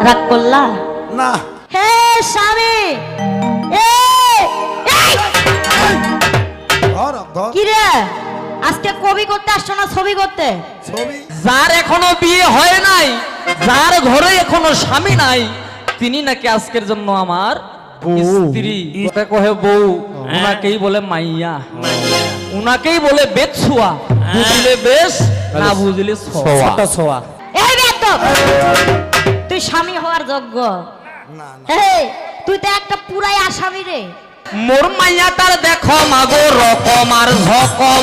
রাগ করলা না। হে স্বামী কি রে আজকে কবি করতে আসছো না ছবি করতে? যার এখনো বিয়ে হয় নাই, যার ঘরে এখনো স্বামী নাই, তিনি নাকি আজকের জন্য আমার স্ত্রী। ওটা কহে বউ, উনাকেই বলে মাইয়া, উনাকেই বলে বেছুয়া। বুঝলে বেশ, না বুঝলে ছোয়া। এই বেয়াদব, তুই স্বামী হওয়ার যোগ্য না। এই তুই তো একটা পুরাই আসামি রে। মোর মাইয়াটার দেখো মাগো রকম আর ঝকম,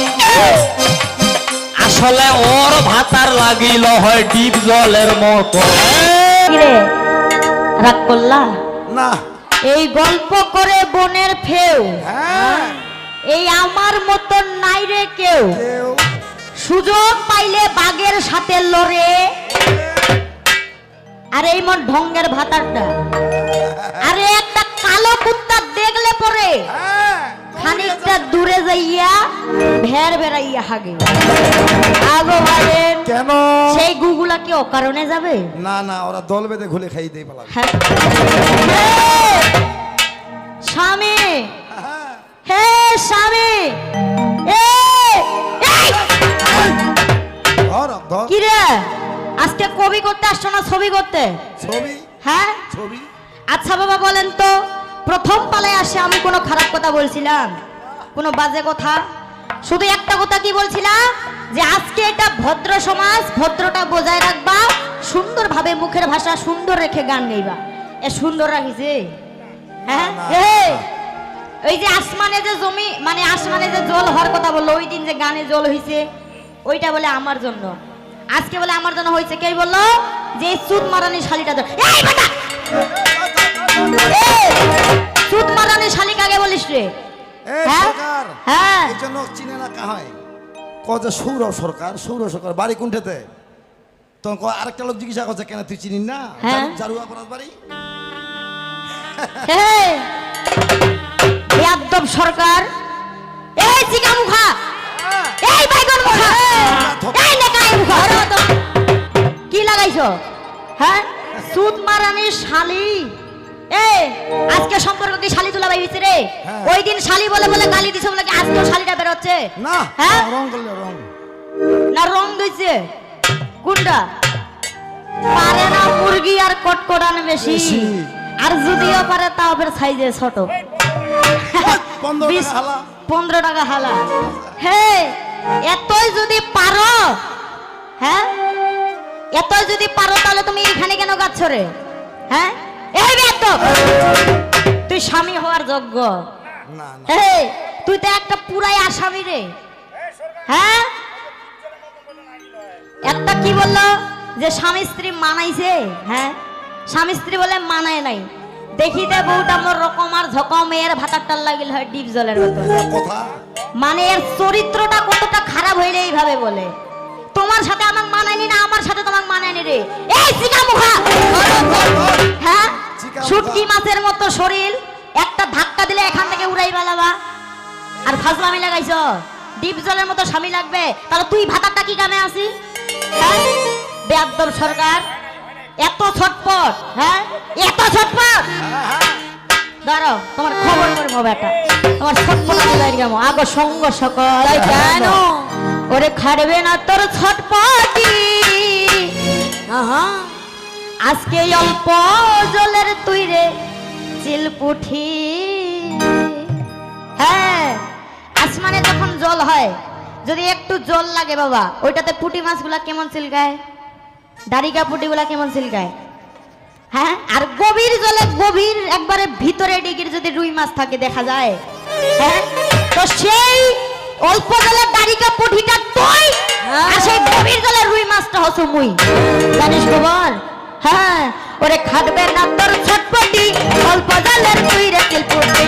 আসলে ওর ভাতার লাগিল হয় ডিপ জলের মতো। কিরে রাগ করলা না। এই গল্প করে বনের ফেউ, হ্যাঁ এই আমার মতন নাই রে কেউ। কেউ সুযোগ পাইলে বাঘের সাথে লড়ে, আর এই মন ঢঙ্গের ভাতারটা, আরে একটা কালো কুত্তা দেখলে পরে হ্যাঁ খানিকটা দূরে যাইয়া ভের বেড়াইয়া হাগে। আগো ভাইয়ের কেন? সেই গুগুলা কি অকারণে যাবে? না না, ওরা দল বেঁধে ঘুলে খাই দিয়ে পালাবে। হ্যাঁ। স্বামী হ্যাঁ। হে স্বামী ধর কি রে আজকে কবি করতে আসছো না ছবি করতে? ছবি। হ্যাঁ ছবি। আচ্ছা বাবা বলেন তো, প্রথম পালায় আসে আমি কোনো খারাপ কথা বলছিলাম? কোনো বাজে কথা? শুধু একটা কথা কি বলছিলাম, যে আজকে এটা ভদ্র সমাজ, ভদ্রটা বজায় রাখবা, সুন্দরভাবে মুখের ভাষা সুন্দর রেখে গান গাইবা। এ সুন্দর রাখিছে? হ্যাঁ ওই যে আসমানে যে জমি, মানে আসমানে যে জল হওয়ার কথা বললো, ওই দিন যে গানে জল হইছে, ওইটা বলে আমার জন্য। আজকে বলে আমার জন্য হয়েছে, কে বললো? যে সুদ মারানি শালিটা। এই বেটা, সুদ মারানি শালি কাকে বলিস রে? সরকার হ্যাঁ এই জন্য চিনে না কাহায় কত সৌরভ সরকার। সৌরভ সরকার বাড়ি কোনটাতে? তো আরেকটা লোক জিজ্ঞাসা করছে, কেন তুই চিনিস না? হ্যাঁ। জারুয়া পরার বাড়ি। একদম সরকার। এই চিকা মুখা, এই বাইগন মুখা, এই নেকাই মুখা, কি লাগাইছো? হ্যাঁ সুদ মারানি শালি। এই আজকে সম্পর্ক কি শালি তোলা বাইছে রে? ওই দিন শালি বলে বলে গালি দিছে বলে কি আজকেও শালিটা বের হচ্ছে? না হ্যাঁ রং করলে রং না, রং দিছে কোনটা? পারে না মুরগি আর কটকটান বেশি, আর যদিও পারে তাও ফের সাইজে ছোট। 15 টাকা হালা। হ্যাঁ এতই যদি পারো, হ্যাঁ এতই যদি পারো, তাহলে তুমি এখানে কেন গাচ্ছ রে? হ্যাঁ এই বেয়াদব, তুই স্বামী হওয়ার যোগ্য। না না। এই তুই তো একটা পুরাই আসামি রে। হ্যাঁ একটা কি বললো যে স্বামী স্ত্রী মানাইছে? হ্যাঁ স্বামী স্ত্রী বলে মানায় নাই। দেখিতে বউটা মোর রকম আর ঝকম, এর ভাতারটার লাগিল হয় ডিপ জলের মতো। কথা মানে এর চরিত্রটা কতটা খারাপ হইলে এইভাবে বলে, তোমার সাথে আমাকে মানায়নি না, আমার সাথে তোমাকে মানায়নি রে। এই চিকা মুখা, হ্যাঁ শুটকি মাছের মতো শরীর, একটা ধাক্কা দিলে এখান থেকে উড়াই বেলাবা। আর ফাজলামি লাগাইছ, ডিপ জলের মতো স্বামী লাগবে, তাহলে তুই ভাতারটা কি কামে আসি? হ্যাঁ বেয়াদব সরকার, এত ছটপট, হ্যাঁ এত ছটপট। দাঁড়াও তোমার খবর করবো বেটা, তোমার ছটপট আগো সঙ্গ সকল কেন ওরে খাড়বে না তোর ছটপটি। আজকে অল্প জলের তুই রে চিলপুঠি। হ্যাঁ আসমানে যখন জল হয়, যদি একটু জল লাগে বাবা, ওইটাতে পুঁটি মাছগুলা কেমন চিলকায়, দাড়িকা পুঁটিগুলা কেমন চিলকায়। হ্যাঁ আর গভীর জলে, গভীর একবারে ভিতরে ডিগির যদি রুই মাছ থাকে দেখা যায়, হ্যাঁ তো সেই অল্প জলের দাড়িকা পুঁটিটা তুই, আর সেই গভীর জলের রুই মাছটা হচ্ছে মুই। জানিস খবর? হ্যাঁ ওরে খাটবে না তোর ছটপটি, অল্প জলের তুই রে চিলপুটি।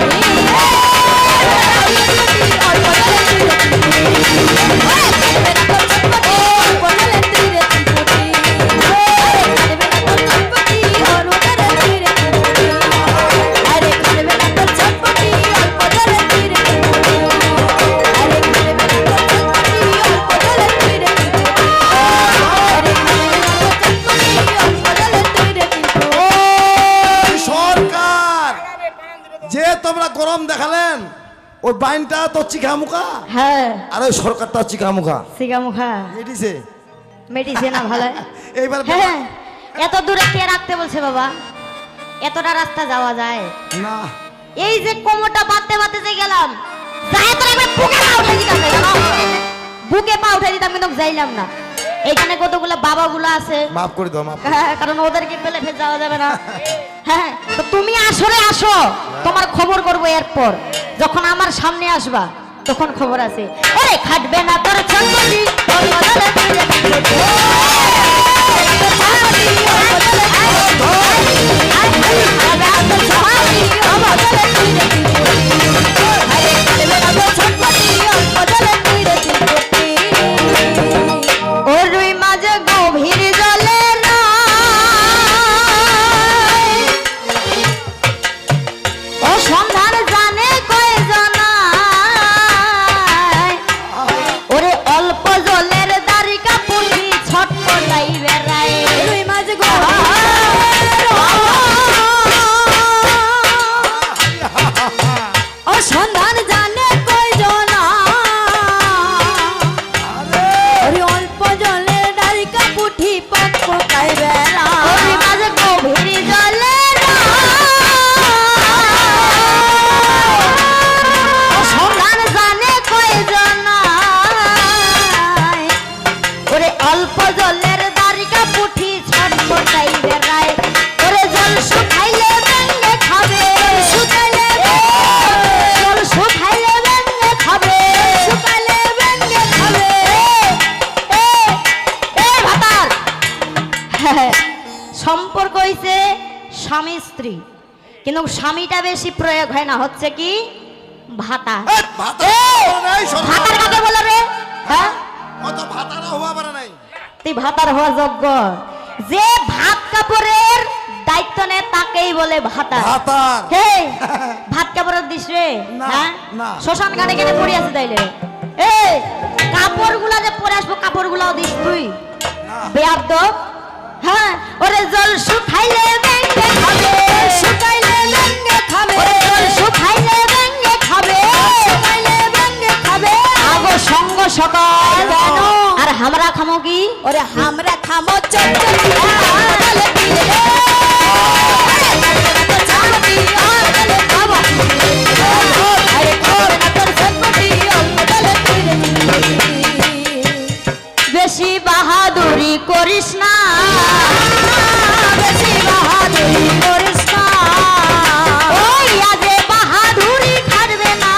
করম দেখালেন ওই বাইনটা তো চিকা মুখা হ্যাঁ আর ওই সরকারটা চিকা মুখা সিগা মুখা মেডিসে মেডিসে না ভালো এইবার হ্যাঁ এত দূরে কে রাখতে বলছে বাবা এতটা রাস্তা যাওয়া যায় না এই যে কোমরটা বাঁধতে বাঁধতে যে গেলাম যাই তো একবার বুকে পা উঠে দিতাম না, জানো? বুকে পা উঠে দিতাম কিন্তু যাইলাম না এইখানে কতগুলো বাবাগুলো আছে মাফ করে দাও মাফ হ্যাঁ, কারণ ওদেরকে পেলে ফের যাওয়া যাবে না হ্যাঁ তো তুমি আসরে আসো তোমার খবর করবো এরপর যখন আমার সামনে আসবা তখন খবর আছে ওরে খাটবে না তোর চন্দনী তোর বদলে তুই ওর রুই মাঝে গভীর জলে নাই ও সন্ধান জানে কয়জন ওরে অল্প জলের দাঁড়িকা পুলি ছটপটাই বেড়ায় রুই মাঝে ও সন্ধান জানে কয়জন ওরে অল্প জলে দাঁড়িকা পুঠি পক পকাই বেড়া ওরে মাঝে গভীর জলে ও সন্ধান জানে কয়জন ওরে অল্প জলের দাঁড়িকা পুঠি ছটপটাই বেড়ায় ওরে জল শুকাইলে ব্যাঙে খাবে শুকাইলে জল শুকাইলে ব্যাঙে খাবে শুকাইলে ব্যাঙে খাবে ভাতার সম্পর্ক হইছে স্বামী স্ত্রী কিন্তু স্বামীটা বেশি প্রয়োগ হয় না হচ্ছে কি ভাতা এই, ভাতা নাই, সরকার। ভাতার কাকে বলে রে হ্যাঁ অত ভাতারা হওয়া পারে নাই তুই ভাতার হওয়া যোগ্য যে ভাত কাপড়ের দায়িত্ব নেয় তাকেই বলে ভাতা ভাতার হে ভাত কাপড়ের দিস রে না, হ্যাঁ না। শ্মশান ঘাটে কেন পড়ে আছে তাইলে এই কাপড়গুলা যে পরে আসবো কাপড়গুলাও দিস তুই বেয়াদ্দ হ্যাঁ ওরে জল শুকাইলে ব্যাঙে খাবে শুকাইলে ব্যাঙে খাবে ওরে জল শুকাইলে ব্যাঙে খাবে শুকাইলে ব্যাঙে খাবে আগো সঙ্গ সকাল কেন আর আমরা খামো কি ওরে আমরা খামো চটচটি আলে পিলে বেশি বাহাদুরি করিস না বেশি বাহাদুরি করিস না ওই আজে বাহাদুরি খাটবে না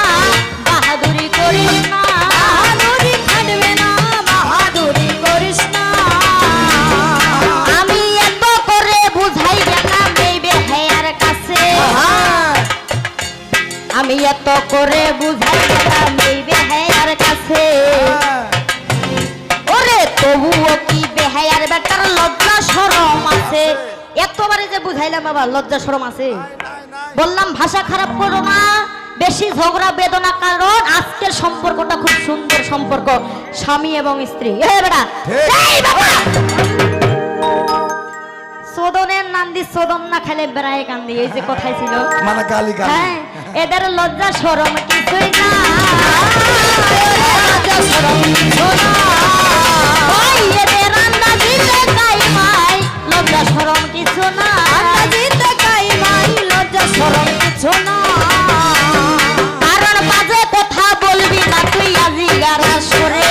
বাহাদুরি করিস না বাহাদুরি খাটবে না বাহাদুরি করিস না আমি এত করে বুঝাই গেলাম এই বেহায়ার কাছে আমি এত করে বুঝাই গেলাম এই বেহায়ার কাছে ওরে তবুও কি বেহায়ার বেটার লজ্জা শরম আছে এতবারে যে বুঝাইলাম বাবা লজ্জা শরম আছে বললাম ভাষা খারাপ করো না বেশি ঝগড়া বেদনা কারণ আজকের সম্পর্কটা খুব সুন্দর সম্পর্ক স্বামী এবং স্ত্রী এ বেটা এই বাবা সোদনের নান্দি সোদন না খেলে বেড়ায় কান্দি এই যে কথাই ছিল মানে গালি গালি হ্যাঁ এদের লজ্জা শরম কিছুই না লজ্জা শরম কিছু না ওই এদের রান্না দিতে কাই মাই লজ্জা শরম কিছু না রান্না দিতে কাই মাই লজ্জা শরম কিছু না কারণ বাজে কথা বলবি না তুই আজি গারা সরে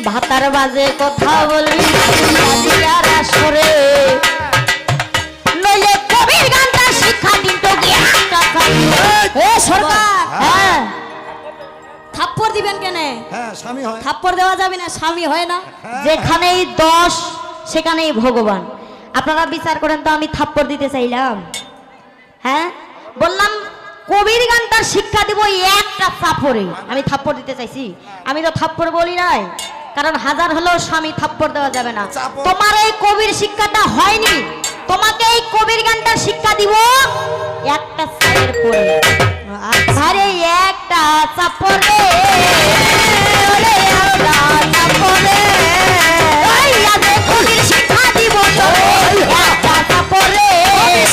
ভাতার বাজে কথা বলবি না তুই আজি গারা সরে নইলে কবির গানটা শিক্ষা দিন তো এ সরকার হ্যাঁ থাপ্পড় দিবেন কেন হ্যাঁ স্বামী হয় থাপ্পড় দেওয়া যাবে না স্বামী হয় না যেখানেই দোষ সেখানেই ভগবান আপনারা বিচার করেন তো আমি থাপ্পড় দিতে চাইলাম হ্যাঁ বললাম কবির গানটার শিক্ষা দিব একটা চাপড়ে আমি থাপ্পড় দিতে চাইছি আমি তো থাপ্পড় বলি নাই কারণ হাজার হলেও স্বামী থাপ্পড় দেওয়া যাবে না চাপড়। তোমার এই কবির শিক্ষাটা হয়নি তোমাকে এই কবির গানটার শিক্ষা দিব একটা সাইয়ের পরে আরে একটা চাপড়ে ওরে একটা চাপড়ে ওই আজে কবির শিক্ষা দিব তোরে একটা চাপড়ে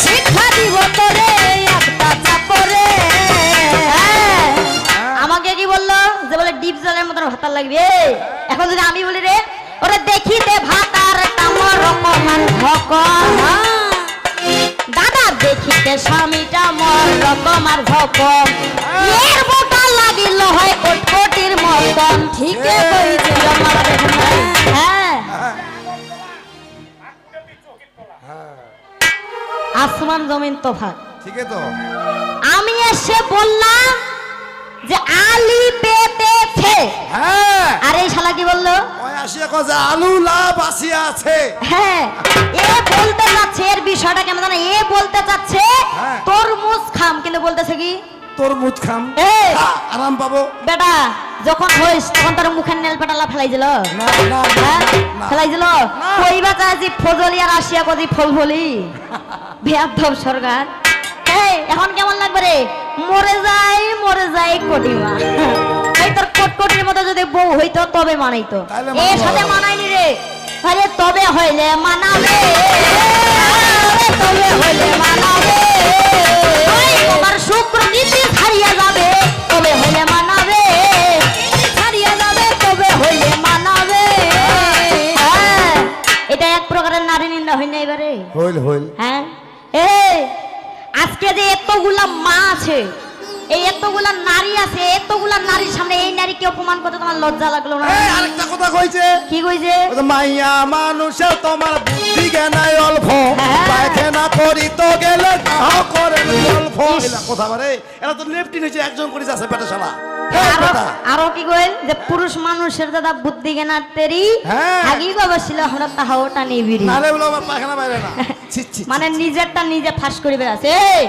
শিক্ষা দিব তোরে একটা চাপড়ে লাগবে। এখন যদি আমি বলি রে, ওরে দেখিতে ভাতার কামর রকমার ভকর, দাদা দেখিতে স্বামীটা মর রকমার ভকর, এর বোটা লাগিল হয় কোটির মতন। ঠিকই কইছি আমার দেখুন ভাই। হ্যাঁ, আসমান জমিন তফাৎ। ঠিক আছে তো আমি এসে বললাম যে আলি পেতেছে, হ্যাঁ আর এই শালা কি বললো? ওই আসিয়া কয় যে আলু লাভ আসিয়া আছে। হ্যাঁ, এ বলতে চাচ্ছে, এর বিষয়টা কেমন জানো, এ বলতে চাচ্ছে হ্যাঁ। তরমুজ খাম, কিন্তু বলতেছে কি তোর মুখ খাম, এই আরাম পাবো। বেটা যখন হইস তখন তোর মুখের নেল পেটালা ফেলাই দিল, না না হ্যাঁ না। ফেলাই দিল। কইবা চাই যে ফজলি আর আসিয়া কদি ফল ফলি বেয়াদব সরকার। এই এখন কেমন লাগবে রে? মরে যাই কোটিমা। এই তোর কোটির মতো যদি বউ হইতো তবে মানাইতো, তাইলে এর মানবো। সাথে মানাইনি রে। আরে তবে হইলে মানাবে, তবে হইলে মানাবে। ওই তোমার শুক্র নীতি হারিয়ে যাবে, তবে হইলে মানাবে, হারিয়ে যাবে, তবে হইলে মানাবে। হ্যাঁ, এটা এক প্রকারের নারী নিন্দা হয় না এবারে। হইল হইল। হ্যাঁ, এই আজকে যে এতগুলা মা আছে, এই এতগুলা নারী আছে, এতগুলা নারীর সামনে এই নারীকে অপমান করতে তোমার লজ্জা লাগলো না? এই আরেকটা কথা কইছে, কি কইছে? ওই যে মাইয়া মানুষে তোমার বুদ্ধি জ্ঞানাই অল্প, হ্যাঁ। পায়খানা করিতে গেলে তাহ করেন অল্প। ইস। এলা কথা বারে, এরা তো লেফটিন হইছে, একজন করিস আছে পেটা শালা। আরো কি কইল যে পুরুষ মানুষের দাদা বুদ্ধি জ্ঞান তেরি হ্যাঁ। আগেই কইছিল আমরা তাহাওটা নিবিরি, নালে বলে আমার পায়খানা বাইরে না। ছি ছি। মানে নিজেরটা নিজে ফাঁস করে বেড়াচ্ছে। এই,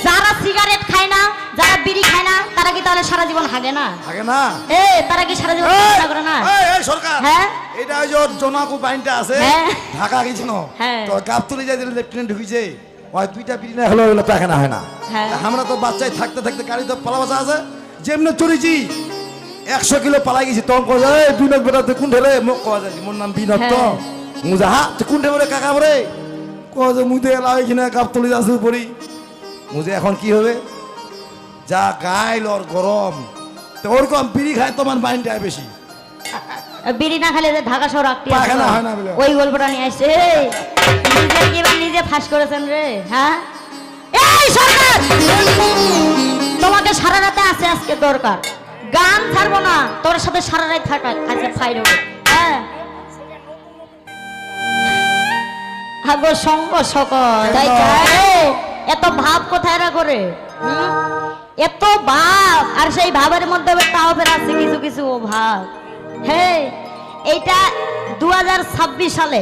যারা সিগারেট খায় না, যারা বিড়ি খায় না, তারা কি তাহলে সারা জীবন হাগে না? আগে না। তারা কি সারা জীবন এই, চিন্তা করে না? এই সরকার, হ্যাঁ। এটা ওই যে ওর জোনাকু বাইনটা আছে, হ্যাঁ। ঢাকা গেছিল, হ্যাঁ। তো গাবতলি যাই লেফটেন্যান্ট ঢুকিছে, ওই দুইটা বিড়ি না হলো ওগুলো পায়খানা হয় না। হ্যাঁ। আমরা তো বাচ্চায় থাকতে থাকতে গাড়ি তো পালা বাসা আছে, যেমনি চড়েছি 100 কিলো পালাই গেছি, তখন কয় এই বিনোদ বেটা তুই কোন ঠেলে, মোক কয়া যায় মোর নাম বিনোদ তো, হ্যাঁ। মুজা হা তুই কোন ঠেলে কাকা বরে, কয় যে মুদে এলা ওইখানে গাবতলি যাচ্ছে পড়ি, মুজে এখন কি হবে, যা গাইল ওর গরম, তো ওরকম বিড়ি খায় তোমার মাইন্ডটাই বেশি। বিড়ি না খেলে যে ঢাকা শহর আটটি আছে, পায়খানা হয় না বলে। ওই গল্পটা নিয়ে আসছে। এই, নিজের কি এবার নিজে ফাঁস করেছেন রে? হ্যাঁ, এই সরকার, তোমাকে সারা রাতে আছে আজকে দরকার, গান ছাড়বো না, তোর সাথে সারা রাত থাকা আজকে ফাইল হবে। হ্যাঁ, আগো সঙ্গ সকল তাই চাই। এত ভাব কোথায় রা করে? এত ভাব, আর সেই ভাবের মধ্যে তাও ফের আছে কিছু কিছু ভাব। হ্যাঁ, এইটা 2026 সালে,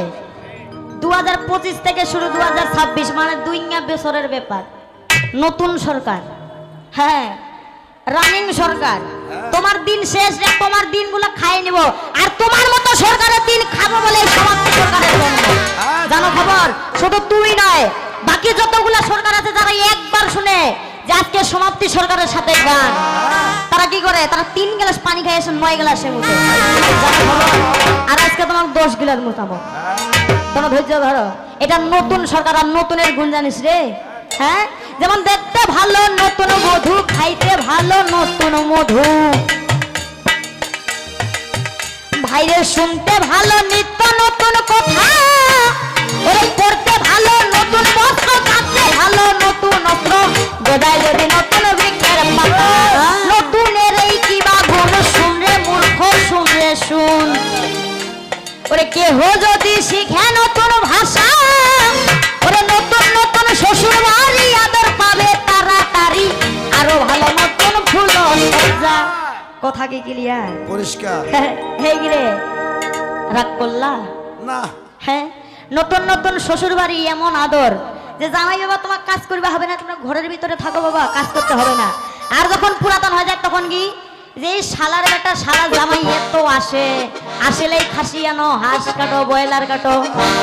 2025 থেকে শুরু 2026, মানে 2 বছরের ব্যাপার। নতুন সরকার, হ্যাঁ রানিং সরকার, তোমার দিন শেষ, তোমার দিনগুলো খাই নিব, আর তোমার মতো সরকারের দিন খাবো বলে সমাপ্তি সরকারের জন্য। জানো খবর? শুধু তুই নয়, বাকি যতগুলা সরকার আছে যারা একবার শুনে যে আজকে সমাপ্তি সরকারের সাথে গান, তারা কি করে? তারা 3 গ্লাস পানি খাই এসে 9 গ্লাসে মুছে। আর আজকে তোমার 10 গ্লাস মুছাবো। তোমার ধৈর্য ধরো, এটা নতুন সরকার, আর নতুনের গুণ জানিস রে? হ্যাঁ, যেমন দেখতে ভালো নতুন মধু, খাইতে ভালো নতুন মধু, ভাইরে শুনতে ভালো নিত্য নতুন কথা, ওরে পড়তে ভালো নতুন বস্ত্র, কাটতে ভালো নতুন অস্ত্র, গোদায় যদি নতুন বৃক্ষের পাতা, নতুনের এই কিবা গুণ, শুন রে মূর্খ শুন রে শুন, ওরে কেহ যদি শিখে নতুন ভাষা, ওরে নতুন নতুন শ্বশুর বাড়ি আদর পাবে তাড়াতাড়ি, আরো ভালো নতুন ফুল সজ্জা। কথা কি ক্লিয়ার? পরিষ্কার হে গিরে রাগ করলা না? হ্যাঁ, নতুন নতুন শ্বশুর বাড়ি এমন আদর যে জামাই বাবা তোমার কাজ করবে হবে না, তোমরা ঘরের ভিতরে থাকো বাবা, কাজ করতে হবে না। আর যখন পুরাতন হয়ে যায় তখন কি, যে এই শালার বেটা শালা জামাই এত আসে, আসলেই খাসি আনো, হাঁস কাটো, ব্রয়লার কাটো,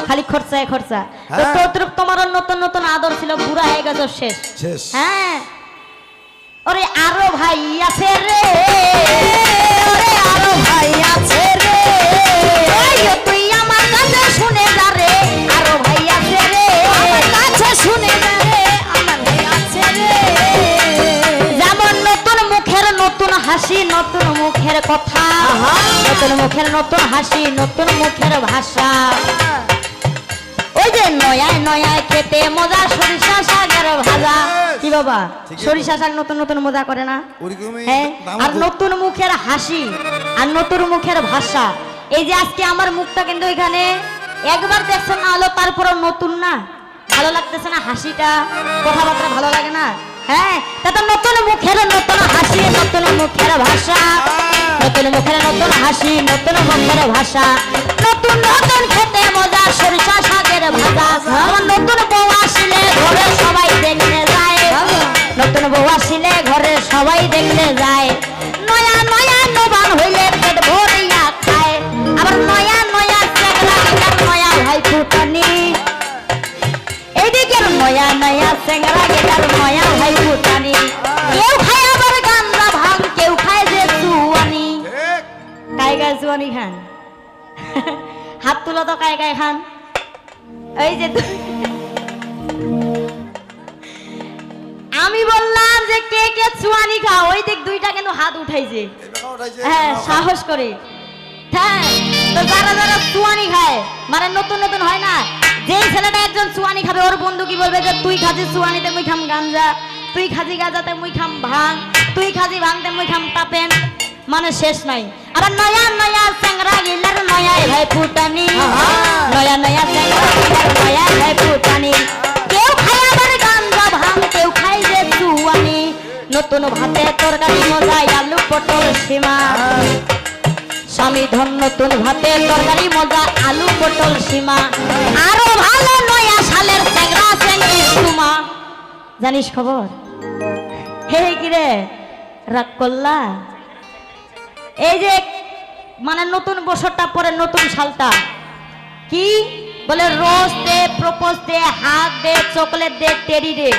খালি খরচায় খরচা। তো হ্যাঁ। তদ্রুপ তোমারও নতুন নতুন আদর ছিল, বুড়া হয়ে গেছো শেষ। শেষ। হ্যাঁ, ওরে আরো ভাই আছে রে, ওরে আরো ভাই আছে রে, ওই তুই আমার কাছে শুনে যা রে, আরো ভাই আছে রে, আমার কাছে শুনে যা রে, আমার ভাই আছে রে। যেমন নতুন মুখের নতুন হাসি, নতুন মুখের কথা, নতুন মুখের নতুন হাসি, নতুন মুখের ভাষা। ওই যে নয়া নয়া খেতে মজা, সরিষা শাকের ভাজা। কি বাবা, ঠিকই সরিষা শাক নতুন নতুন মজা করে না? ওরকমই হ্যাঁ, দাম আর খুব- নতুন মুখের হাসি আর নতুন মুখের ভাষা। এই যে আজকে আমার মুখটা কিন্তু এখানে একবার দেখছেন না হলো, তারপরও নতুন না? ভালো লাগতেছে না হাসিটা, কথাবার্তা ভালো লাগে না? হ্যাঁ, তা তো নতুন মুখের নতুন হাসি, নতুন মুখের ভাষা। নতুন মুখের নতুন হাসি, নতুন মুখের ভাষা। নতুন নতুন খেতে মজা, সরিষা শাকের ভাজা। আমার নতুন বউ আসলে ঘরে সবাই দেখতে যায়, নতুন বউ আসলে ঘরে সবাই দেখতে যায়। নয়া নয়া নবান হইলে পেট ভরিয়া খায়, আবার নয়া নয়া চেংড়া গেলার নয়া ভাই ফুটানি। এইদিকে নয়া নয়া চেংড়া গেলার নয়া ভাই ফুটানি। কেউ খায় আবার গান্দা ভাং, কেউ খায় যে চুয়ানি। ঠিক। কায় গায়ে চুয়ানি খান? হাত তুলো তো, কায় গায়ে খান? এই যে আমি বললাম যে কে কে চুয়ানি খাও, ওই দেখ দুইটা কিন্তু হাত উঠাইছে। এই বেটা উঠাইছে, হ্যাঁ, নাও খা। সাহস করে। হ্যাঁ, তো যারা যারা চুয়ানি খায়, মানে নতুন নতুন হয় না, যেই ছেলেটা একজন চুয়ানি খাবে, ওর বন্ধু কি বলবে যে তুই খাজি চুয়ানিতে মুই খাম গাঞ্জা, তুই খাজি গাঁজাতে মুই খাম ভাং, তুই খাজি ভাঙতে মুই খাম তাপেন, মানে শেষ নাই। আবার নয়া নয়া চেংড়া গিলার নয়া ভাই ফুটানি, নয়া নয়া চেংড়া গিলার নয়া ভাই ফুটানি। কেউ খায় আবার গাঞ্জা ভাং, কেউ খায় যে চুয়ানি। নতুন ভাতে তরকারি মজা, আলু পটল সীমা। স্বামী ধন নতুন ভাতে তরকারি মজা, আলু পটল সীমা। আরো ভালো নয়া সালের চেংড়া চেংড়ি সুমা। জানিস খবর? হে কিরে রাগ করলা? এই যে মানে নতুন বছরটা পরে নতুন সালটা কি বলে, রোজ দে, প্রপোজ দে, হাত দে, চকলেট দে, টেরি দে,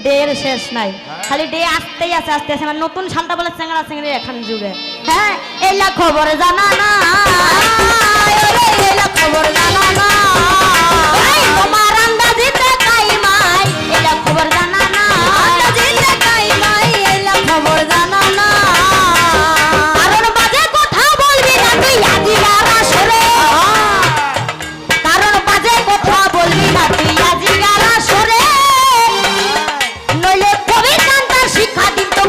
ডের শেষ নাই, খালি ডে আসতেই আছে আসতে আছে। মানে নতুন সালটা বলে চেংড়া চেংড়ি এখন যুগে। হ্যাঁ, এইলা খবর জানা না, এইলা খবর জানা না, এই তোমার আন্দাজিতে কাই মাই, এইলা খবর জানা না, আন্দাজিতে কাই মাই, এইলা খবর জানা না। কারণ বাজে কথা বলবি না তুই আজিবার আসরে, কারণ বাজে কথা বলবি না তুই আজিবার আসরে, নইলে কবি কান্তার শিক্ষা দিন তো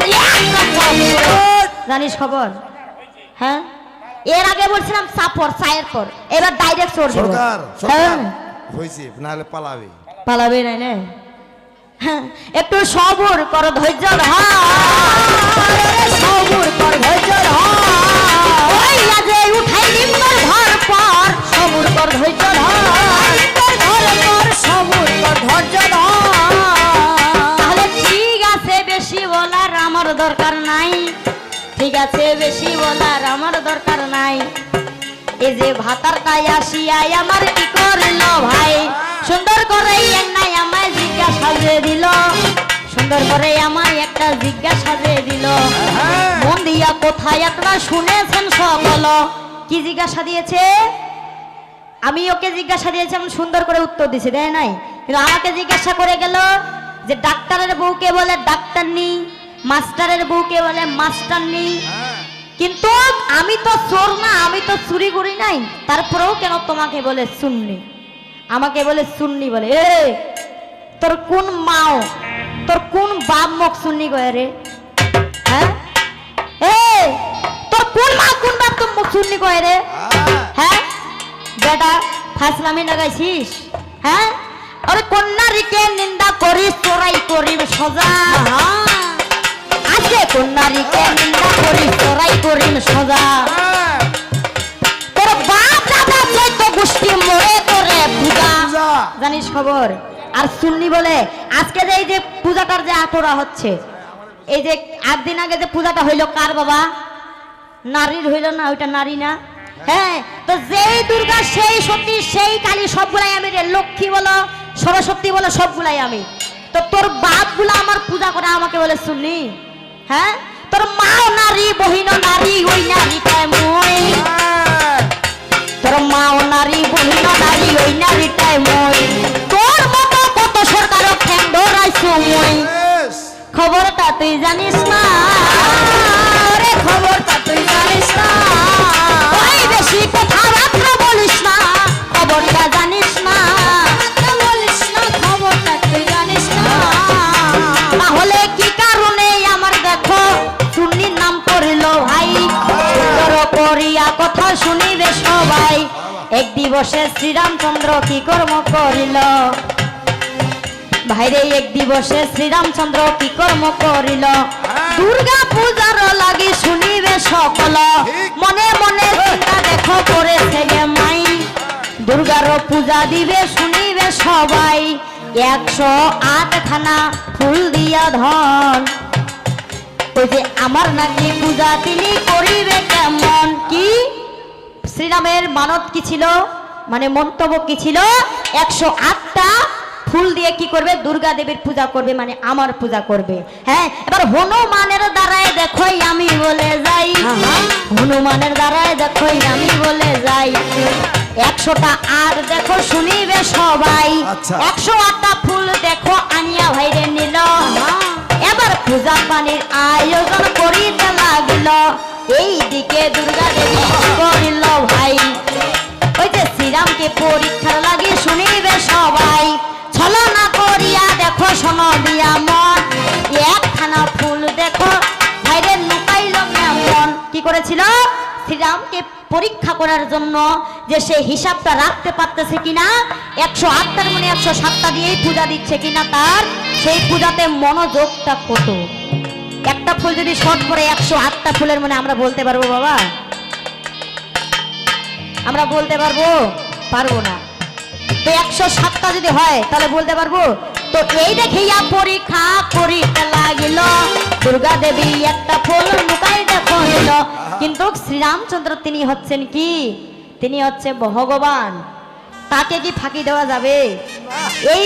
জানিস খবর? হ্যাঁ, এর আগে বলছিলাম চাপর চায়ের পর, এবার ডাইরেক্ট চোর দিব। সরকার হ্যাঁ, সরকার হইছে, নাহলে পালাবে। পালাবে নাই না? হ্যাঁ, একটু সবুর কর, ধৈর্য ধর, সবুর কর, ধৈর্য ধর। ওই আজে উঠাই নিম্বর ঘর পর, সবুর কর, ধৈর্য ধর, নিম্বর ঘর পর, সবুর কর, ধৈর্য ধর। তাহলে ঠিক আছে, বেশি বলার আমার দরকার নাই, ঠিক আছে, বেশি বলার আমার দরকার নাই। এই যে ভাতারটাই আসিয়াই আমার কি করলো ভাই, সুন্দর করে নাই আমায় জিজ্ঞাসা যে দিল, সুন্দর করে আমায় একটা জিজ্ঞাসা যে দিল। মন দিয়া কোথায় আপনারা শুনেছেন সকল? কি জিজ্ঞাসা দিয়েছে? আমি ওকে জিজ্ঞাসা দিয়েছি, আমি সুন্দর করে উত্তর দিছি, দেয় নাই? কিন্তু আমাকে জিজ্ঞাসা করে গেল যে ডাক্তারের বউকে বলে ডাক্তারনি, মাস্টারের বউকে বলে মাস্টারনি। কিন্তু আমি তো চোর না, আমি তো চুরি করি নাই, তারপরেও কেন তোমাকে বলে সুন্নি, আমাকে বলে সুন্নি বলে? এ তোর কোন মাও, তোর কোন বাপ মুখ সুন্নি কয় রে? হ্যাঁ, এ তোর কোন মা কোন বাপ তোর মুখ সুন্নি কয় রে? হ্যাঁ বেটা, ফাসলামি লাগাইছিস? হ্যাঁ, আরে কন্যারীকে নিন্দা করিস, চোরাই করিস সজা। আজকে কন্যারীকে নিন্দা করিস, চোরাই করিস সজা। তোর বাপ দাদা চৈত্য গোষ্ঠী মরে করে পূজা। জানিস খবর? আর সুন্নি বলে আজকে যে এই যে পূজাটার যে আটোরা হচ্ছে, এই যে 8 দিন আগে যে পূজাটা হইলো, কার বাবা? নারীর হইল না? ওইটা নারী না? হ্যাঁ, তো যেই দুর্গা, সেই সতী, সেই কালী, সবগুলাই আমি রে। লক্ষ্মী বলো, সরস্বতী বলো, সবগুলাই আমি। তো তোর বাপ গুলা আমার পূজা করে, আমাকে বলে শুননি? হ্যাঁ, তোর মাও নারী, বহিনও নারী, ওই নারীটাই মই। তোর মাও নারী, বহিনও নারী, ওই নারীটাই মই। তোর মতো কত সরকার ঠ্যাং ধরাইছো মই। খবরটা তুই জানিস না রে, খবরটা তুই জানিস না। দিবসে শ্রীরামচন্দ্র কি কর্ম করিল ভাইরে এক দিবসে শ্রীরামচন্দ্র কি কর্ম করিল দুর্গা পূজার লাগি শুনিবে সকল মনে মনে চিন্তা দেখো করেছে গে মাই দুর্গার পূজা দিবে শুনিবে সবাই 108 খানা ফুল দিয়া ধন ওই যে আমার নাকি পূজা তিনি করিবে কেমন কি শ্রীরামের মানত কি ছিল মানে মন্তব্য কি ছিল 108টা ফুল দিয়ে কি করবে দুর্গা দেবীর পূজা করবে মানে আমার পূজা করবে হ্যাঁ এবার হনুমানের দ্বারায় দেখোই আমি বলে যাই হনুমানের দ্বারায় দেখোই আমি বলে যাই 100টা আর দেখো শুনিবে সবাই আচ্ছা। 108টা ফুল দেখো আনিয়া ভাইরে নিল এবার পূজা পানির আয়োজন করিতে লাগিল এই দিকে দুর্গা দেবী করিল ভাই ওই যে শ্রীরামকে পরীক্ষার লাগি শুনিবে সবাই ছলনা করিয়া দেখো শোনো দিয়া মন একখানা ফুল দেখো ভাইরে লুকাইল কেমন কি করেছিল শ্রীরামকে পরীক্ষা করার জন্য যে সে হিসাবটা রাখতে পারতেছে কিনা 108টার মানে 107টা দিয়েই পূজা দিচ্ছে কিনা তার সেই পূজাতে মনোযোগটা কত একটা ফুল যদি শর্ট করে 108টা ফুলের মানে আমরা বলতে পারবো বাবা আমরা বলতে পারবো পারবো না তো 107টা যদি হয় তাহলে বলতে পারবো তো এই দেখিয়া পরীক্ষা করিতে লাগিল দুর্গা দেবী একটা ফুল লুকাই দেখো হইল কিন্তু শ্রীরামচন্দ্র তিনি হচ্ছেন কি তিনি হচ্ছে ভগবান তাকে কি ফাঁকি দেওয়া যাবে এই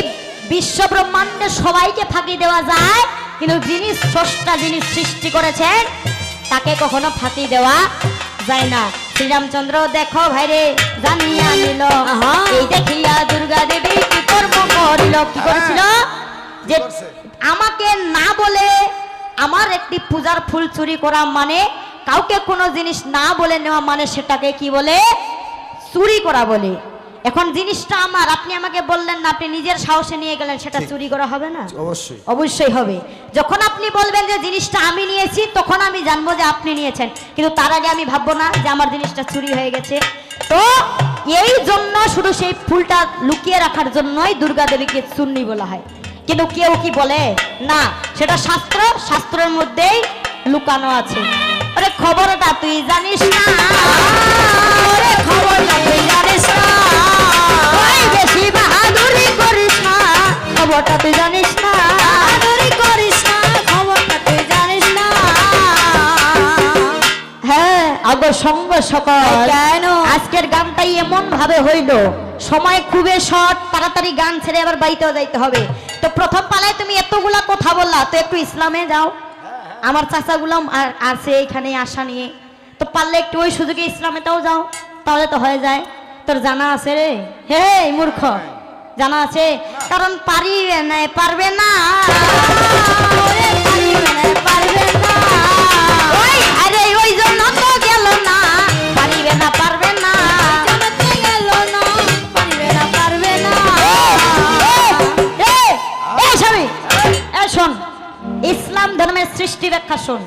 বিশ্ব ব্রহ্মাণ্ডে সবাইকে ফাঁকি দেওয়া যায় কিন্তু যিনি স্রষ্টা যিনি সৃষ্টি করেছেন তাকে কখনো ফাঁকি দেওয়া যায় না শ্রীরামচন্দ্র দেখো ভাইরে জানিয়া নিল এই দেখিয়া দুর্গা দেবী কি কর্ম করিল কি করেছিল যে আমাকে না বলে আমার একটি পূজার ফুল চুরি করা মানে কাউকে কোনো জিনিস না বলে নেওয়া মানে সেটাকে কি বলে চুরি করা বলে এখন জিনিসটা আমার আপনি আমাকে বললেন না আপনি নিজের সাহসে নিয়ে গেলেন সেটা চুরি করা হবে না অবশ্যই অবশ্যই হবে যখন আপনি বলবেন যে জিনিসটা আমি নিয়েছি তখন আমি জানবো যে আপনি নিয়েছেন কিন্তু তার আগে আমি ভাববো না যে আমার জিনিসটা চুরি হয়ে গেছে তো এই জন্য শুধু সেই ফুলটা লুকিয়ে রাখার জন্যই দুর্গা দেবীকে চুন্নি বলা হয় কিন্তু কেউ কি বলে না সেটা শাস্ত্রের মধ্যেই লুকানো আছে আরে খবরটা তুই জানিস না ওরে খবরটা তুই জানিস না ওই বেশি বাহাদুরি করিস না খবরটা তুই জানিস না বাহাদুরি করিস না খবরটা তুই জানিস না হ্যাঁ আগো সঙ্গ সকল কেন আজকের গানটাই এমন ভাবে হইল সময় খুবই শর্ট তাড়াতাড়ি গান ছেড়ে আবার বাড়িতেও যাইতে হবে তো প্রথম পালায় তুমি এতগুলা কথা বললা তো একটু ইসলামে যাও আমার চাচা গুলাম আর আছে এখানে আসা নিয়ে তো পারলে একটু ওই সুযোগে ইসলামেতেও যাও তাহলে তো হয়ে যায় তোর জানা আছে রে হে মূর্খ জানা আছে কারণ পারবে না পারবে না ওরে পারবে না ওই আরে ওই জন্য তো গেল না পারবে না পারবে না গেল না পারবে না পারবে না এই স্বামী এই শোন ইসলাম ধর্মের সৃষ্টি ব্যাখ্যা শোন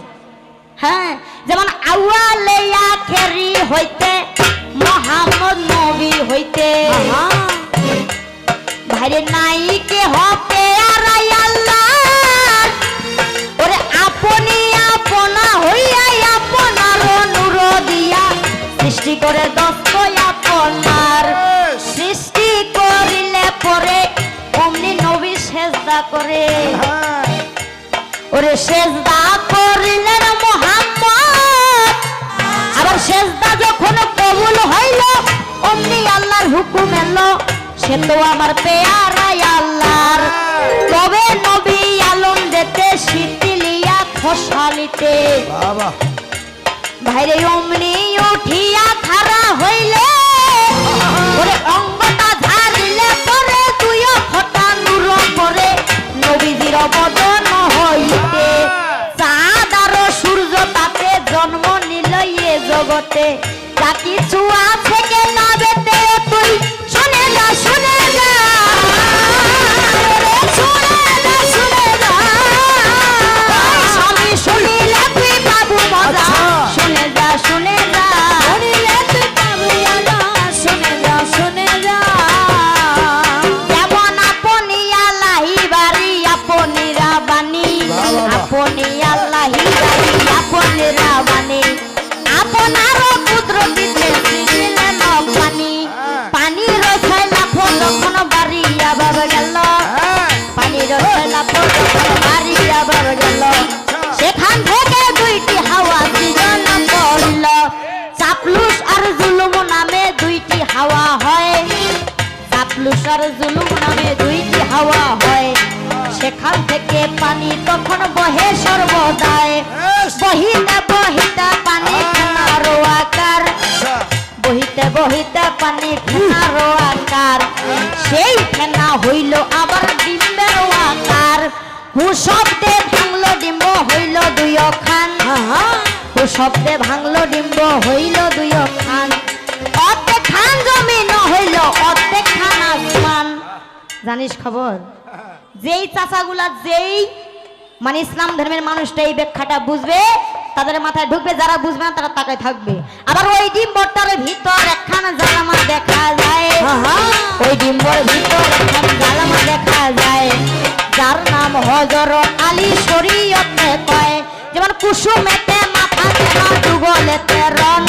হ্যাঁ যেমন আউয়ালে আখেরি হইতে মুহাম্মদ নবী হইতে ভাইরে নাই কে হবে আর আল্লাহ ওরে আপনি আপনা হইয়া আপনার নূর দিয়া সৃষ্টি করে দস্ত আপনার সৃষ্টি করিলে পরে অমনি নবী সেজদা করে ওরে সেজদা করিলেন মুহাম্মদ আবার সেজদা যখন কবুল হইল অমনি আল্লাহর হুকুম এলো সে তো আমার পেয়ারা আল্লাহর তবে নবী আলম যেতে শীতলিয়া খসালিতে বাবা ভাইরে অমনি উঠিয়া খাড়া হইলে ওরে অঙ্গটা ঝাড়িলে পরে তুইও ফটা নূর পরে নবীজির বদন হইতে চাঁদ আর সূর্য তাতে জন্ম নিল এ জগতে যা কিছু আছে কে না বেতে তুই শুনে যা শুনে যা রে শুনে যা শুনে যা স্বামী শুনিলে তুই পাবো মজা শুনে যা শুনে যা শুনিলে তুই পাবি মজা শুনে যা শুনে নামে দুইটি হাওয়া হয়, সেখান থেকে পানি তখন বহে সর্বদাই। বহিতে বহিতে পানি ফেনারো আকার, বহিতে বহিতে পানি ফেনারো আকার, সেই ফেনা হইল আবার ডিম্বের আকার। হু শব্দে ভাঙলো ডিম্ব হইল দুই খান, হু শব্দে ভাঙলো ডিম্ব হইল দুই খান। অর্ধেক খান জমিন হইল অর্ধেক খান আসমান। জানিস খবর? যেই চাচাগুলা যেই মানে ইসলাম ধর্মের মানুষটা এই ব্যাখ্যাটা বুঝবে তাদের মাথায় ঢুকবে, যারা বুঝবে না তারা তাকায় থাকবে। আবার ওই ডিম্বটার ভিতর একখানা জালামা দেখা যায়, ওই ডিম্বর ভিতর একখানা জালামা দেখা যায়, যার নাম হযরত আলী শরীয়তে কয়। যেমন কুসুমেতে মাথা তেমা যুগলেতে রন,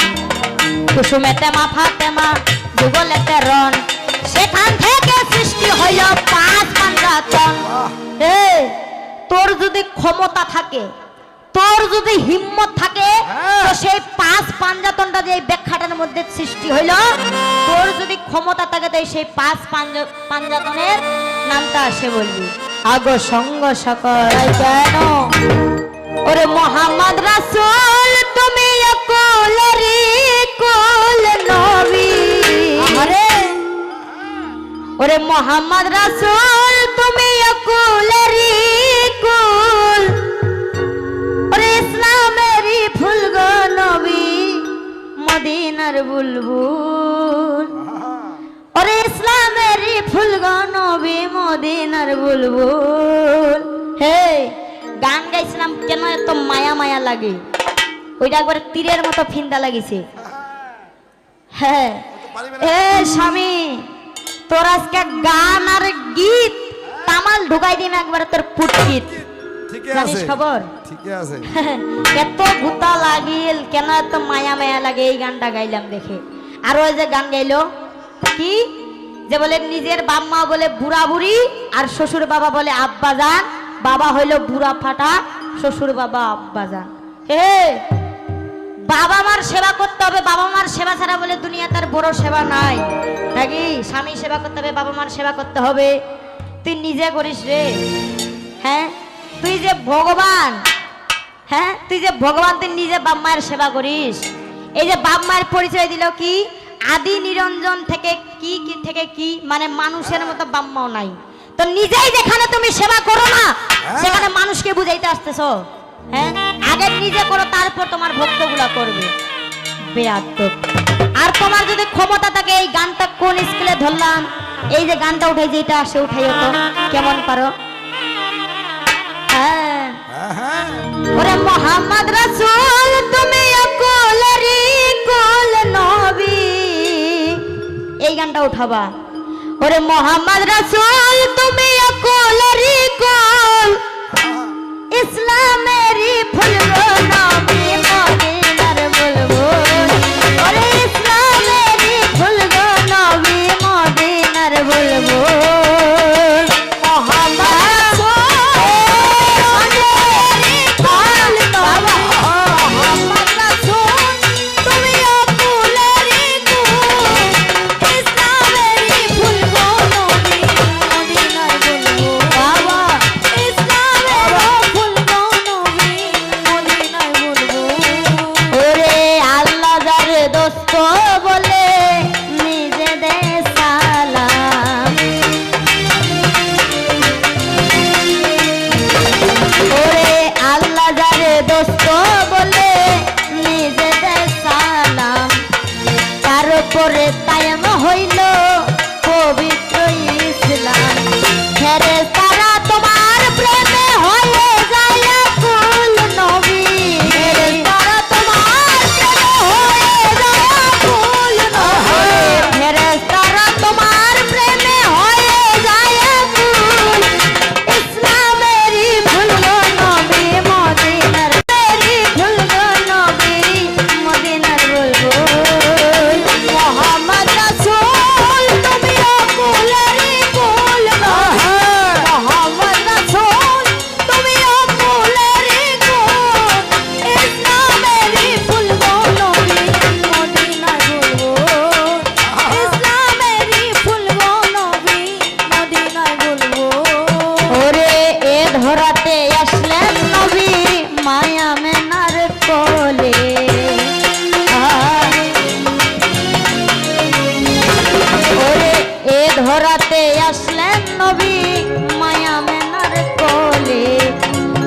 কুসুমেতে মাথা তেমা যুগলেতে রন, সেখান থেকে সৃষ্টি হইল পাঁচ পাঞ্জাতন। তোর যদি ক্ষমতা থাকে, তোর যদি হিম্মত থাকে, তো সেই পাঁচ পাঞ্জাতনটা যে ব্যাখ্যাটার মধ্যে সৃষ্টি হইল, তোর যদি ক্ষমতা থাকে তো সেই পাঁচ পাঞ্জাতনের নামটা আসে বলবি। আগো সঙ্গ সকল কেন ওরে মোহাম্মদ রাসূল তুমি কুলেরি কুল নবী। আরে ওরে মোহাম্মদ রাসূল তুমি কুলেরি কুল, ওরে ইসলামেরই ফুল গো নবী মদিনার বুলবুল, ওরে ইসলামেরই ফুল গো নবী মদিনার বুলবুল। হে গান গাইছিলাম কেন এত মায়া মায়া লাগে, ওইটা একবার তীরের মতো ফিন্দা লাগিছে। হ্যাঁ এ স্বামী, তোর আজকে গান আর গীত তামাল ঢুকাই দিন একবার তোর পুটকিত। জানিস খবর? ঠিকই আছে। এত ভূতা লাগিল কেন এত মায়া মায়া লাগে এই গানটা গাইলাম দেখে। আর ওই যে গান গাইলো কি যে বলে নিজের বাম্মা বলে বুড়া বুড়ি আর শ্বশুর বাবা বলে আব্বা জান, বাবা হইলো বুড়া ফাটা, শ্বশুর বাবা আব্বা জান। হে বাবা মার সেবা করতে হবে, বাবা মার সেবা ছাড়া বলে দুনিয়া তার বড় সেবা নাই নাকি? স্বামী সেবা করতে হবে, বাবা মার সেবা করতে হবে, তুই নিজে করিস রে। হ্যাঁ তুই যে ভগবান, হ্যাঁ তুই যে ভগবান, তুই নিজে বাপ মায়ের সেবা করিস। এই যে বাপ মায়ের পরিচয় দিল কি আদি নিরঞ্জন থেকে কি কি থেকে কি, মানে মানুষের মতো বাপ মাও নাই। তো নিজেই যেখানে তুমি সেবা করো না সেখানে মানুষকে বুঝাইতে আসতেছো। হ্যাঁ আগে নিজে করো, তারপর তোমার ভক্তগুলা করবে। বেয়াদব। আর তোমার যদি ক্ষমতা থাকে, এই গানটা কোন স্কুলে ধরলাম, এই যে গানটা উঠাই যেটা আসে উঠাইও তো, কেমন পারো? হ্যাঁ ওরে মোহাম্মদ রাসূল তুমি কুলেরি কুল নবী, এই গানটা উঠাবা। ওরে মোহাম্মদ রাসূল তুমি কুলেরি কুল, ইসলামেরই ফুল গো নবী মদিনার বুলবুল, ওরে ইসলামেরই ফুল গো নবী মদিনার বুলবুল। মোহাম্মদ আসলেন নবী মায়া মেনার কোলে,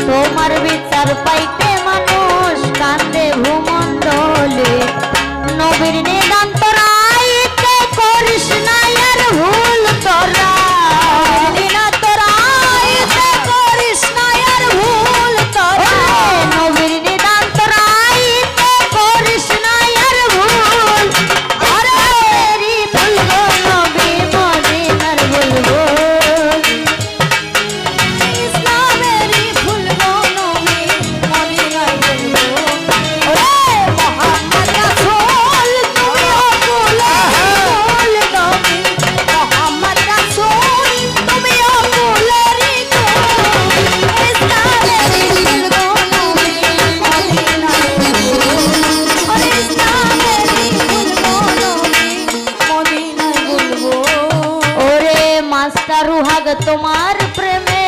তোমার বিচার পাইতে মানুষ কান্দে ভূমণ্ডলে। নবীর নিদান তোরাইতে করিস না আর ভুল তোরা, নিদান তোরাইতে করিস না আর ভুল তোরা, নবীর নিদান তোরাইতে করিস না আর ভুল। আরে রি বলবো নবী মদিনার বলবো, ইসলামেরই ভুলবো নবী মদিনার বলবো। ওরে মোহাম্মদ রাসূল তুমি অকুল কুল নবী, মোহাম্মদ রাসূল তুমি অকুলেরই কুল, ইসলামেরই ভুলবো নবী মদিনার বলবো। ওরে ইসলামেরই ভুলবো নবী মদিনার বলবো। ওরে মাস্টার রুহাগ তোমার প্রেমে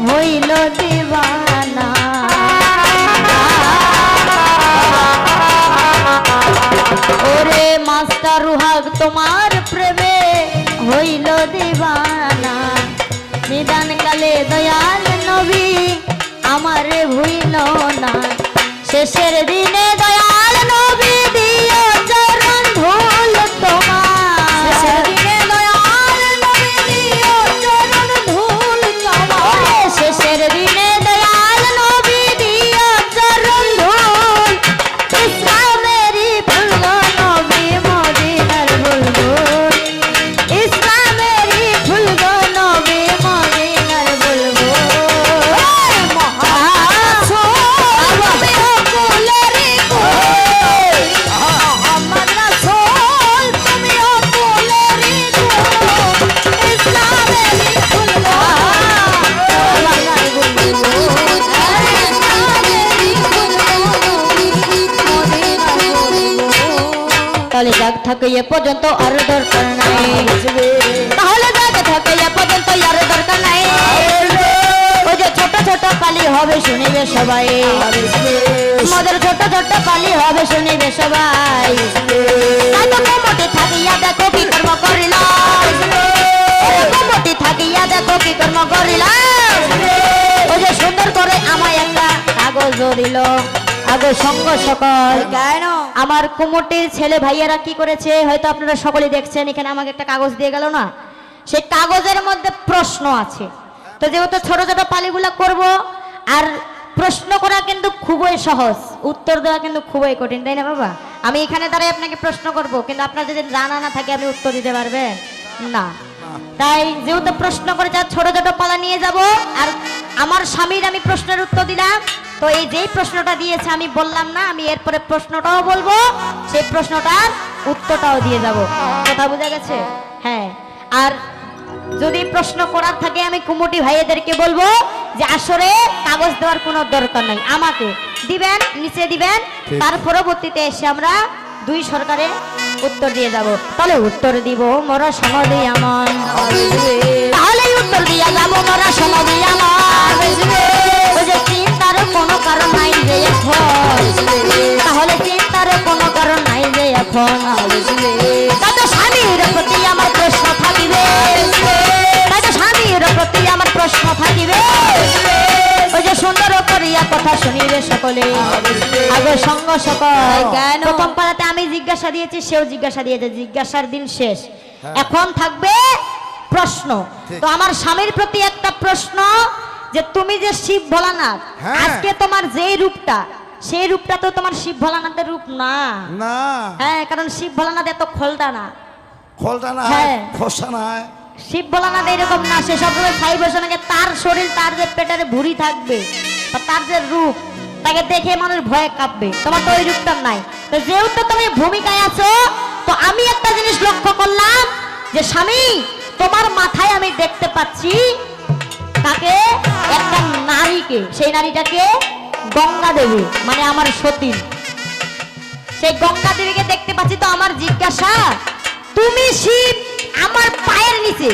হইল দিবানা, ওরে মাস্টার রুহাগ তোমার প্রেমে হইল দিবানা। নিদান কালে দয়াল নবী আমারে ভুইল না, শেষের দিনে দয়াল নবী দিও চরণ ধুল তোমার, শেষের দিনে দয়াল নবী দিও চরণ ধুল তোমার, শেষের দিনে দয়াল নবী দিও চরণ ধুল। ইসলামেরই ভুলবো নবী মদিনার বলবো, ইসলামেরই ভুলবো নবী মদিনার বলবো। মোহাম্মদ রাসূল তুমি অকুলেরই কুল, ইসলামেরই ভুলবো মদিনার বলবো, ইসলামেরই ভুলবো নবী মদিনার বলবো। তাহলে জাগ থাকে এ পর্যন্ত আর দরকার নাই, তাহলে জাগ থাকে এ পর্যন্ত আর দরকার নাই। ওই যে ছোট ছোট পালি হবে শুনিবে সবাই, মদের ছোট ছোট পালি হবে শুনিবে সবাই। তাই তো কোমটে থাকিয়া দেখো কি কর্ম করিলাম, কোমটে থাকিয়া দেখো কি কর্ম করিলাম। ওই যে সুন্দর করে আমায় একটা কাগজ দিল, আগে সঙ্গ সকল কেন আমার কুমোটির ছেলে ভাইয়ারা কি করেছে হয়তো আপনারা সকলেই দেখছেন, এখানে আমাকে একটা কাগজ দিয়ে গেল না, সেই কাগজের মধ্যে প্রশ্ন আছে। তো যেহেতু ছোট ছোট পালিগুলা করব, আর প্রশ্ন করা কিন্তু খুবই সহজ, উত্তর দেওয়া কিন্তু খুবই কঠিন, তাই না বাবা? আমি এখানে দাঁড়াই আপনাকে প্রশ্ন করব, কিন্তু আপনার যদি জানা না থাকে আপনি উত্তর দিতে পারবেন না। তাই যেহেতু প্রশ্ন করে যা ছোট ছোট পালা নিয়ে যাব, আর আমার স্বামীর আমি প্রশ্নের উত্তর দিলাম, তো এই যেই প্রশ্নটা দিয়েছে আমি বললাম না, আমি এরপরে প্রশ্নটাও বলবো, সেই প্রশ্নটার উত্তরটাও দিয়ে যাব। কথা বোঝা গেছে? হ্যাঁ। আর যদি প্রশ্ন করার থাকে আমি কুমুটি ভাইয়েদেরকে বলবো যে আসরে কাগজ দেওয়ার কোনো দরকার নাই, আমাকে দিবেন, নিচে দিবেন, তার পরবর্তীতে এসে আমরা দুই সরকারে উত্তর দিয়ে যাব। তাহলে উত্তর দিব মোরা সমাধি আমার, তাহলে উত্তর দিয়া যাব মোরা সমাধি আমার। ওই যে চিন্তার কোনো কারণ নাই যে এখন, তাহলে চিন্তার কোনো কারণ নাই যে এখন। তাই তো স্বামীর প্রতি আমার প্রশ্ন থাকিবে, তাই তো স্বামীর প্রতি আমার প্রশ্ন থাকিবে। ওই যে সুন্দর করিয়া কথা শুনিবে সকলে, আগে সঙ্গ সকল কেন। প্রথম পাড়াতে আমি জিজ্ঞাসা দিয়েছি, সেও জিজ্ঞাসা দিয়েছে, জিজ্ঞাসার দিন শেষ, এখন থাকবে প্রশ্ন। তো আমার স্বামীর প্রতি একটা প্রশ্ন, যে তুমি যে শিব ভোলানাথ, আজকে তোমার যেই রূপটা, সেই রূপটা তো তোমার শিব ভোলানাথের রূপ না। না, হ্যাঁ, কারণ শিব ভোলানাথ এত খোলটা না, খোলটা না, হ্যাঁ। ফসা না, শিব ভোলানাথ এরকম না, সে সবসময় ছাই বসে নাকি, তার শরীর, তার যে পেটের ভুঁড়ি থাকবে, বা তার যে রূপ, তাকে দেখে মানুষ ভয়ে কাঁপবে। তোমার তো ওই রূপটা নাই। তো যেহেতু তুমি ভূমিকায় আছো, তো আমি একটা জিনিস লক্ষ্য করলাম যে স্বামী তোমার মাথায় আমি দেখতে পাচ্ছি তাকে, একটা নারীকে, সেই নারীটাকে গঙ্গা দেবী, মানে আমার সতী, সেই গঙ্গা দেবীকে দেখতে পাচ্ছি। তো আমার জিজ্ঞাসা, তুমি শিব, আমার পায়ের নিচে,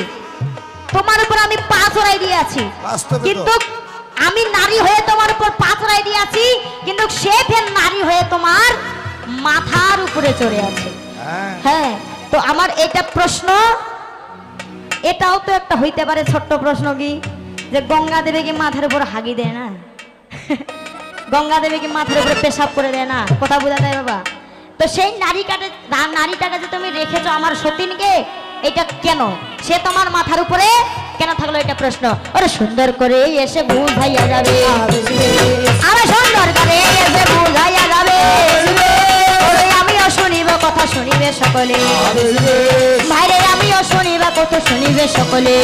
তোমার উপর আমি পা চড়াই দিয়ে আছি, কিন্তু আমি নারী হয়ে তোমার উপর পা চড়াই দিয়ে আছি, কিন্তু সে ফের নারী হয়ে তোমার মাথার উপরে চড়ে আছে। হ্যাঁ, তো আমার এটা প্রশ্ন, এটাও তো একটা হইতে পারে ছোট্ট প্রশ্ন কি যে গঙ্গা দেবী কি মাথার উপর হাগি দেয় না? গঙ্গা দেবী কি মাথার উপরে পেশাব করে দেয় না? কথা বোঝা যায় বাবা? তো সেই নারীটাকে যে তুমি রেখেছো আমার সতীনকে, এটা কেন? সে তোমার মাথার উপরে কেন থাকলো, এটা প্রশ্ন। ওরে সুন্দর করে এসে বুঝাইয়া যাবে, আরে সুন্দর করে এসে বুঝাইয়া যাবে, ওরে আমিও শুনিব কথা শুনিবে সকলে, ভাইরে আমিও শুনিবা কত শুনিবে সকলে।